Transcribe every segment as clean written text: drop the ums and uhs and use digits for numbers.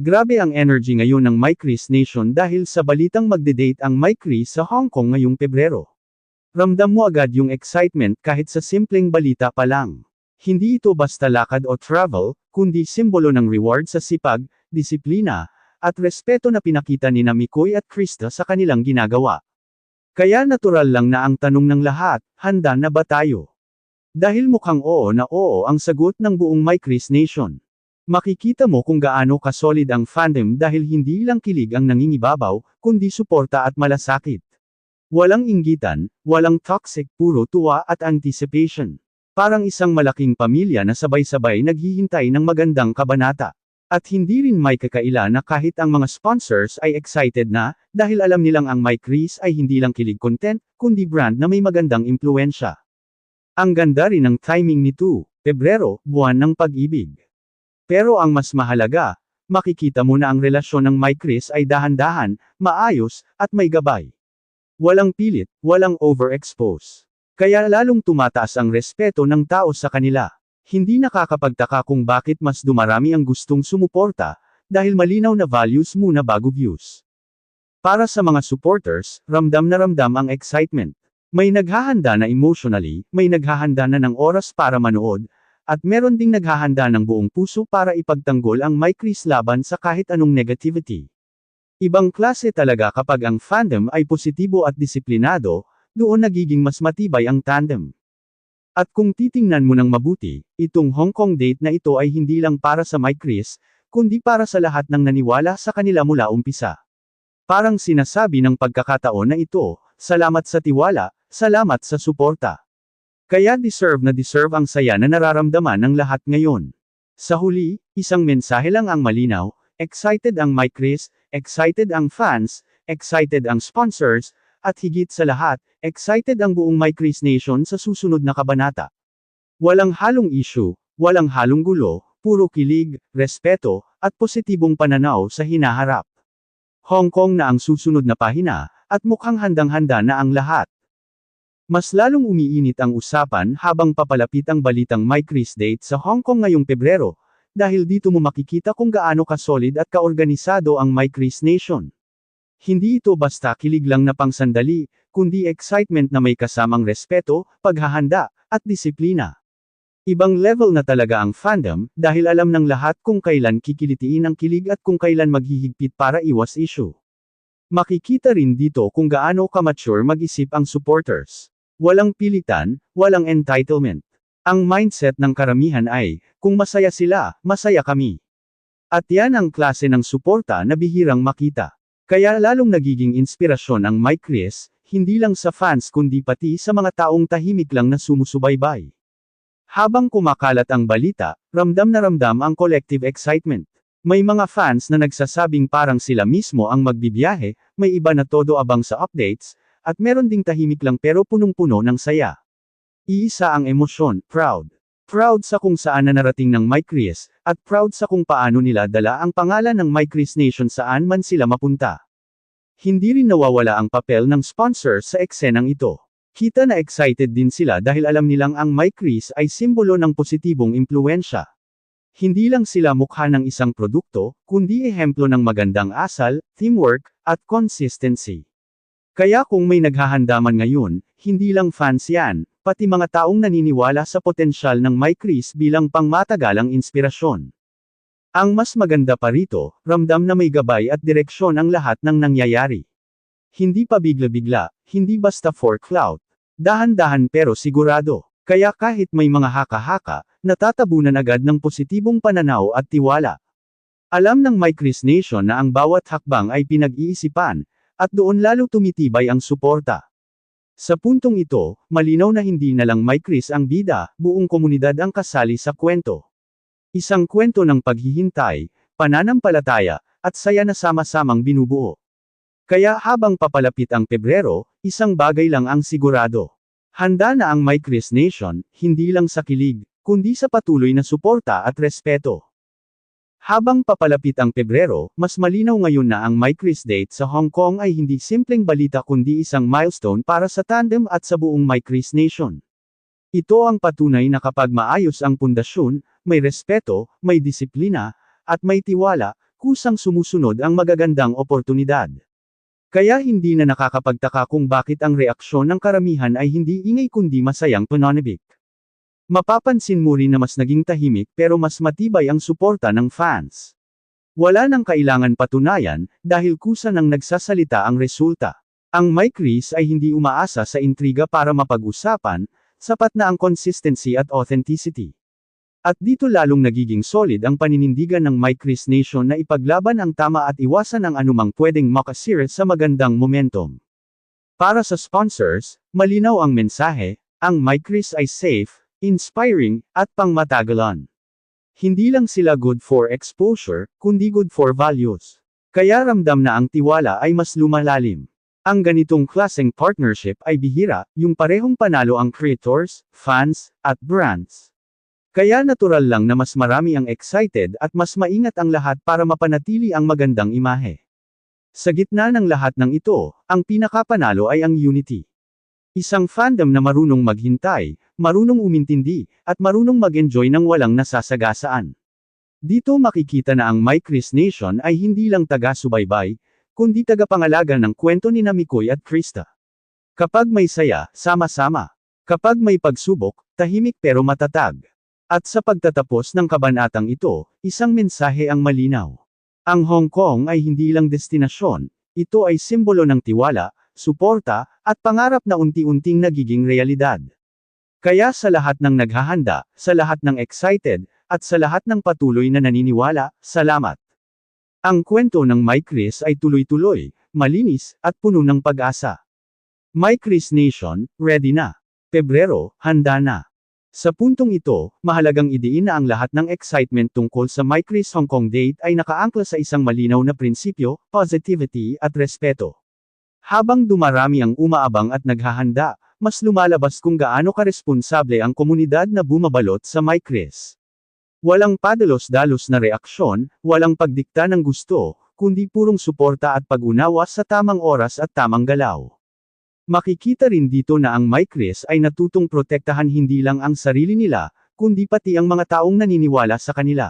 Grabe ang energy ngayon ng My Chris Nation dahil sa balitang magde-date ang My Chris sa Hong Kong ngayong Pebrero. Ramdam mo agad yung excitement kahit sa simpleng balita pa lang. Hindi ito basta lakad o travel, kundi simbolo ng reward sa sipag, disiplina, at respeto na pinakita ni Mikoy at Krista sa kanilang ginagawa. Kaya natural lang na ang tanong ng lahat, handa na ba tayo? Dahil mukhang oo na oo ang sagot ng buong My Chris Nation. Makikita mo kung gaano ka-solid ang fandom dahil hindi lang kilig ang nangingibabaw, kundi suporta at malasakit. Walang inggitan, walang toxic, puro tuwa at anticipation. Parang isang malaking pamilya na sabay-sabay naghihintay ng magandang kabanata. At hindi rin may kakaila na kahit ang mga sponsors ay excited na, dahil alam nilang ang My Chris ay hindi lang kilig content, kundi brand na may magandang impluensya. Ang ganda rin ng timing nito, Pebrero, buwan ng pag-ibig. Pero ang mas mahalaga, makikita mo na ang relasyon ng My Chris ay dahan-dahan, maayos, at may gabay. Walang pilit, walang overexpose. Kaya lalong tumataas ang respeto ng tao sa kanila. Hindi nakakapagtaka kung bakit mas dumarami ang gustong sumuporta, dahil malinaw na values muna bago views. Para sa mga supporters, ramdam na ramdam ang excitement. May naghahanda na emotionally, may naghahanda na ng oras para manood, at meron ding naghahanda ng buong puso para ipagtanggol ang My Chris laban sa kahit anong negativity. Ibang klase talaga kapag ang fandom ay positibo at disiplinado, doon nagiging mas matibay ang tandem. At kung titingnan mo ng mabuti, itong Hong Kong date na ito ay hindi lang para sa My Chris, kundi para sa lahat ng naniwala sa kanila mula umpisa. Parang sinasabi ng pagkakataon na ito, salamat sa tiwala, salamat sa suporta. Kaya deserve ang saya na nararamdaman ng lahat ngayon. Sa huli, isang mensahe lang ang malinaw, excited ang My Chris, excited ang fans, excited ang sponsors, at higit sa lahat, excited ang buong My Chris Nation sa susunod na kabanata. Walang halong issue, walang halong gulo, puro kilig, respeto, at positibong pananaw sa hinaharap. Hong Kong na ang susunod na pahina, at mukhang handang-handa na ang lahat. Mas lalong umiinit ang usapan habang papalapit ang balitang My Chris date sa Hong Kong ngayong Pebrero, dahil dito mo makikita kung gaano ka-solid at kaorganisado ang My Chris Nation. Hindi ito basta kilig lang na pangsandali, kundi excitement na may kasamang respeto, paghahanda, at disiplina. Ibang level na talaga ang fandom, dahil alam ng lahat kung kailan kikilitiin ang kilig at kung kailan maghihigpit para iwas issue. Makikita rin dito kung gaano ka-mature mag-isip ang supporters. Walang pilitan, walang entitlement. Ang mindset ng karamihan ay, kung masaya sila, masaya kami. At yan ang klase ng suporta na bihirang makita. Kaya lalong nagiging inspirasyon ang My Chris, hindi lang sa fans kundi pati sa mga taong tahimik lang na sumusubaybay. Habang kumakalat ang balita, ramdam na ramdam ang collective excitement. May mga fans na nagsasabing parang sila mismo ang magbibiyahe, may iba na todo abang sa updates, at meron ding tahimik lang pero punong-puno ng saya. Iisa ang emosyon, proud. Proud sa kung saan na narating ng My Chris, at proud sa kung paano nila dala ang pangalan ng My Chris Nation saan man sila mapunta. Hindi rin nawawala ang papel ng sponsor sa eksenang ito. Kita na excited din sila dahil alam nilang ang My Chris ay simbolo ng positibong impluensya. Hindi lang sila mukha ng isang produkto, kundi ehemplo ng magandang asal, teamwork, at consistency. Kaya kung may naghahanda man ngayon, hindi lang fans yan, pati mga taong naniniwala sa potensyal ng My Chris bilang pangmatagalang inspirasyon. Ang mas maganda pa rito, ramdam na may gabay at direksyon ang lahat ng nangyayari. Hindi pa bigla-bigla, hindi basta for clout. Dahan-dahan pero sigurado. Kaya kahit may mga haka-haka, natatabunan agad ng positibong pananaw at tiwala. Alam ng My Chris Nation na ang bawat hakbang ay pinag-iisipan, at doon lalo tumitibay ang suporta. Sa puntong ito, malinaw na hindi na lang My Chris ang bida, buong komunidad ang kasali sa kwento. Isang kwento ng paghihintay, pananampalataya, at saya na sama-samang binubuo. Kaya habang papalapit ang Pebrero, isang bagay lang ang sigurado. Handa na ang My Chris Nation, hindi lang sa kilig, kundi sa patuloy na suporta at respeto. Habang papalapit ang Pebrero, mas malinaw ngayon na ang My Chris date sa Hong Kong ay hindi simpleng balita kundi isang milestone para sa tandem at sa buong My Chris Nation. Ito ang patunay na kapag maayos ang pundasyon, may respeto, may disiplina, at may tiwala, kusang sumusunod ang magagandang oportunidad. Kaya hindi na nakakapagtaka kung bakit ang reaksyon ng karamihan ay hindi ingay kundi masayang pananabik. Mapapansin mo rin na mas naging tahimik pero mas matibay ang suporta ng fans. Wala nang kailangan patunayan, dahil kusa nang nagsasalita ang resulta. Ang Mike Chris ay hindi umaasa sa intriga para mapag-usapan, sapat na ang consistency at authenticity. At dito lalong nagiging solid ang paninindigan ng Mike Chris Nation na ipaglaban ang tama at iwasan ang anumang pwedeng makasira sa magandang momentum. Para sa sponsors, malinaw ang mensahe, ang Mike Chris ay safe, inspiring, at pangmatagalan. Hindi lang sila good for exposure, kundi good for values. Kaya ramdam na ang tiwala ay mas lumalalim. Ang ganitong klaseng partnership ay bihira, yung parehong panalo ang creators, fans, at brands. Kaya natural lang na mas marami ang excited at mas maingat ang lahat para mapanatili ang magandang imahe. Sa gitna ng lahat ng ito, ang pinakapanalo ay ang unity. Isang fandom na marunong maghintay, marunong umintindi, at marunong mag-enjoy ng walang nasasagasaan. Dito makikita na ang Mike Chris Nation ay hindi lang taga-subaybay, kundi tagapangalaga ng kwento ni Mikoy at Krista. Kapag may saya, sama-sama. Kapag may pagsubok, tahimik pero matatag. At sa pagtatapos ng kabanatang ito, isang mensahe ang malinaw. Ang Hong Kong ay hindi lang destinasyon, ito ay simbolo ng tiwala, suporta, at pangarap na unti-unting nagiging realidad. Kaya sa lahat ng naghahanda, sa lahat ng excited, at sa lahat ng patuloy na naniniwala, salamat. Ang kwento ng Mike Chris ay tuloy-tuloy, malinis, at puno ng pag-asa. Mike Chris Nation, ready na. Pebrero, handa na. Sa puntong ito, mahalagang idiin na ang lahat ng excitement tungkol sa Mike Chris Hong Kong date ay nakaangkla sa isang malinaw na prinsipyo, positivity at respeto. Habang dumarami ang umaabang at naghahanda, mas lumalabas kung gaano karesponsable ang komunidad na bumabalot sa Mike Chris. Walang padalos-dalos na reaksyon, walang pagdikta ng gusto, kundi purong suporta at pag-unawa sa tamang oras at tamang galaw. Makikita rin dito na ang Mike Chris ay natutong protektahan hindi lang ang sarili nila, kundi pati ang mga taong naniniwala sa kanila.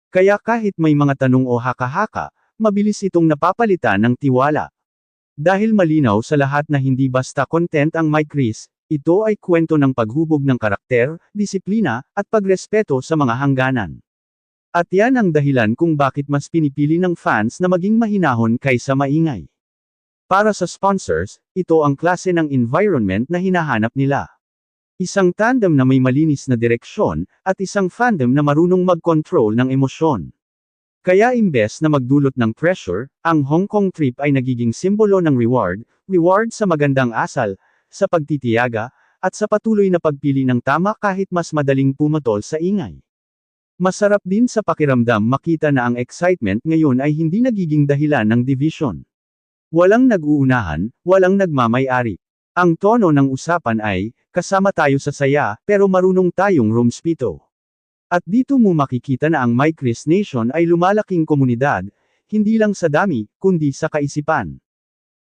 Kaya kahit may mga tanong o haka-haka, mabilis itong napapalitan ng tiwala. Dahil malinaw sa lahat na hindi basta content ang Mike Chris, ito ay kwento ng paghubog ng karakter, disiplina, at pagrespeto sa mga hangganan. At yan ang dahilan kung bakit mas pinipili ng fans na maging mahinahon kaysa maingay. Para sa sponsors, ito ang klase ng environment na hinahanap nila. Isang tandem na may malinis na direksyon, at isang fandom na marunong mag-control ng emosyon. Kaya imbes na magdulot ng pressure, ang Hong Kong trip ay nagiging simbolo ng reward sa magandang asal, sa pagtitiyaga, at sa patuloy na pagpili ng tama kahit mas madaling pumatol sa ingay. Masarap din sa pakiramdam makita na ang excitement ngayon ay hindi nagiging dahilan ng division. Walang nag-uunahan, walang nagmamay-ari. Ang tono ng usapan ay, kasama tayo sa saya, pero marunong tayong rumspito. At dito mo makikita na ang Mike Chris Nation ay lumalaking komunidad, hindi lang sa dami, kundi sa kaisipan.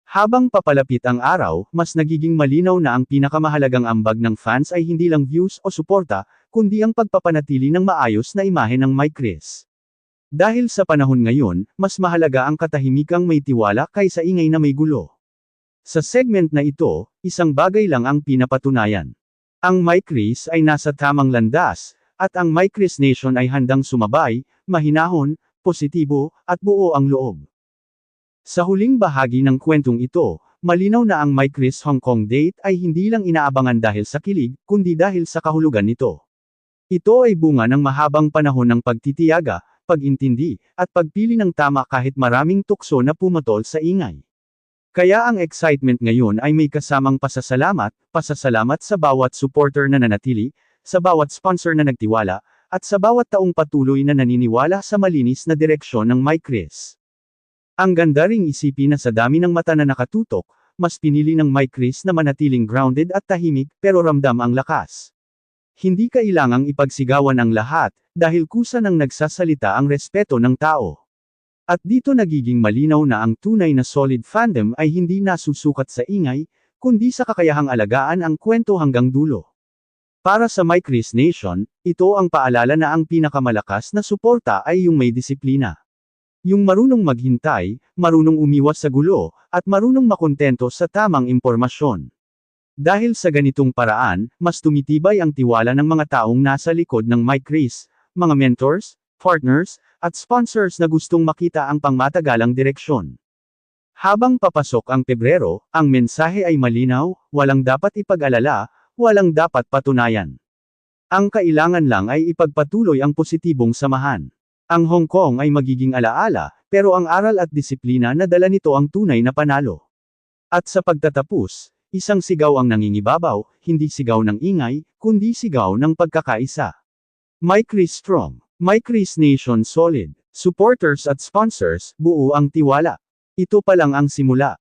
Habang papalapit ang araw, mas nagiging malinaw na ang pinakamahalagang ambag ng fans ay hindi lang views o suporta, kundi ang pagpapanatili ng maayos na imahe ng Mike Chris. Dahil sa panahon ngayon, mas mahalaga ang katahimikang may tiwala kaysa ingay na may gulo. Sa segment na ito, isang bagay lang ang pinapatunayan. Ang Mike Chris ay nasa tamang landas, at ang Mike Chris Nation ay handang sumabay, mahinahon, positibo, at buo ang loob. Sa huling bahagi ng kwentong ito, malinaw na ang Mike Chris Hong Kong date ay hindi lang inaabangan dahil sa kilig, kundi dahil sa kahulugan nito. Ito ay bunga ng mahabang panahon ng pagtitiyaga, pag-intindi, at pagpili ng tama kahit maraming tukso na pumatol sa ingay. Kaya ang excitement ngayon ay may kasamang pasasalamat sa bawat supporter na nanatili, sa bawat sponsor na nagtiwala, at sa bawat taong patuloy na naniniwala sa malinis na direksyon ng Mike Chris. Ang ganda ring isipin na sa dami ng mata na nakatutok, mas pinili ng Mike Chris na manatiling grounded at tahimik, pero ramdam ang lakas. Hindi kailangang ipagsigawan ang lahat, dahil kusa nang nagsasalita ang respeto ng tao. At dito nagiging malinaw na ang tunay na solid fandom ay hindi nasusukat sa ingay, kundi sa kakayahang alagaan ang kwento hanggang dulo. Para sa Mike Chris Nation, ito ang paalala na ang pinakamalakas na suporta ay yung may disiplina. Yung marunong maghintay, marunong umiwas sa gulo, at marunong makontento sa tamang impormasyon. Dahil sa ganitong paraan, mas tumitibay ang tiwala ng mga taong nasa likod ng MyChris, mga mentors, partners, at sponsors na gustong makita ang pangmatagalang direksyon. Habang papasok ang Pebrero, ang mensahe ay malinaw, walang dapat ipag-alala, walang dapat patunayan. Ang kailangan lang ay ipagpatuloy ang positibong samahan. Ang Hong Kong ay magiging alaala, pero ang aral at disiplina na dala nito ang tunay na panalo. At sa pagtatapos, isang sigaw ang nangingibabaw, hindi sigaw ng ingay, kundi sigaw ng pagkakaisa. MyChris Strong. MyChris Nation Solid. Supporters at sponsors, buo ang tiwala. Ito pa lang ang simula.